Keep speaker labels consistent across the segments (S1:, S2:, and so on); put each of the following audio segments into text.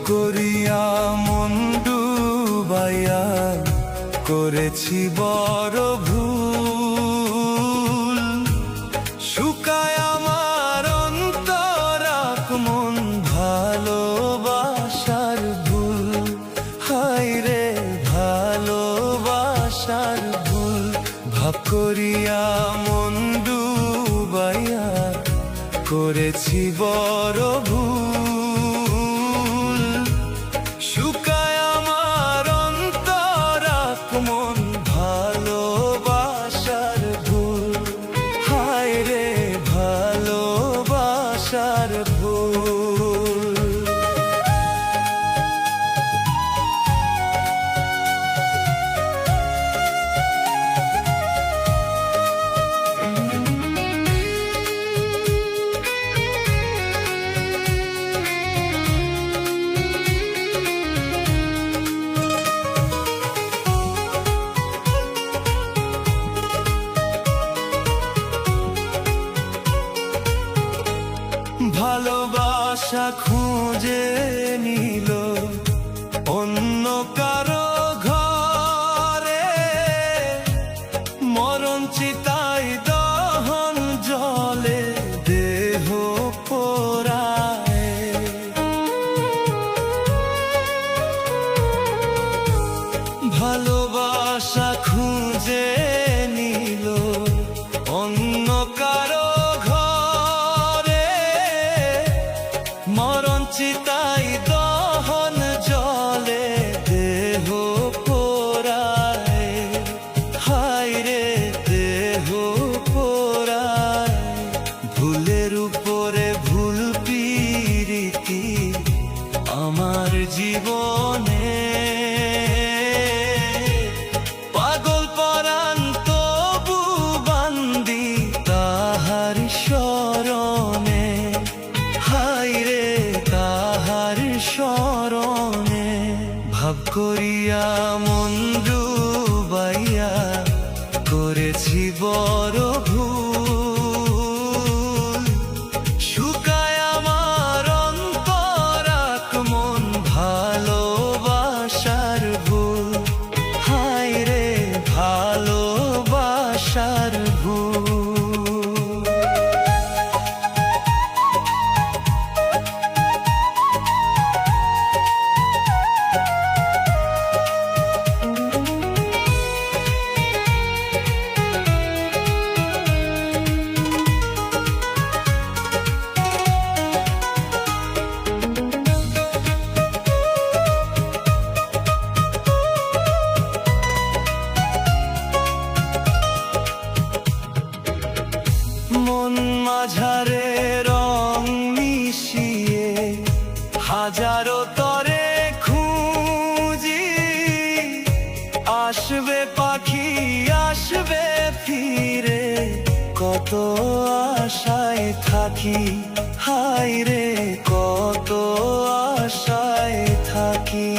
S1: করিয়া মন ডুবাইয়া করেছি বড় ভুল। শুকায় আমার অন্তরাক মন ভালোবাসার ভুল, হায় রে ভালোবাসার ভুল। ভাব করিয়া মন ডুবাইয়া করেছি বড় ভুল। শুকায় আমার অন্তরাক মন ভালোবাসার ভুল, হায় রে ভালোবাসার ভুল। ভালোবাসা খুঁজে নিল অন্য কারো ঘরে, মরণ চিতায় দহন জলে দেহ পোড়ায়। ভালোবাসা খুঁজে নিল অন্য কারো ঘরে, মরণ চিতাই দহন জলে দেহ পোড়ায়, হায় রে দেহ পোড়ায়। ভুলের উপরে ভুল পিরিতি আমার জীবনে, পাগল পরাণ তবু বান্দি তাহার শরণে, হায় রে তাহার শরণে। ভাব করিয়া মন ডুবাইয়া করেছি বড় ভুল। শুকায় আমার অন্তরাক মন ভালোবাসার ভুল, হায় রে ভালোবাসার ভুল। মন মাঝারে রং মিশিয়ে হাজারো তরে খুঁজি, আসবে পাখি আসবে ফিরে কত আশায় থাকি, হায় রে কত আশায় থাকি।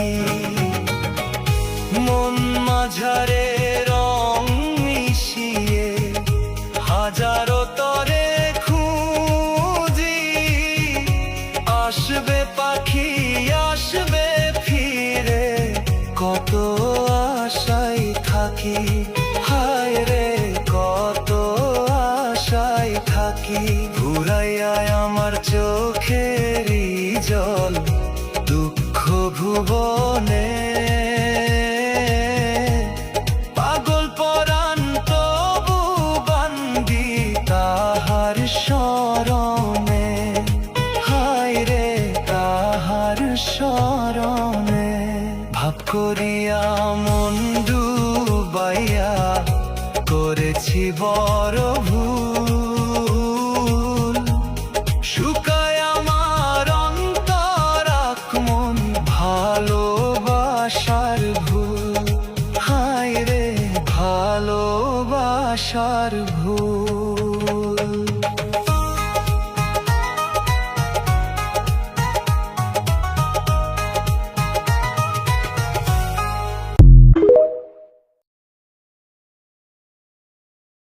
S1: মন মাঝারে রং মিশিয়ে হাজারো তরে খুঁজি, আসবে পাখি আসবে ফিরে কত আশায় থাকি, হায় রে কত আশায় থাকি। ঘুরাইয়া আমার চোখেরই জল দুঃখ ভুবনে, পাগল পরাণ তবু বান্দি তাহার শরণে, হায় রে তাহার শরণে। ভাব করি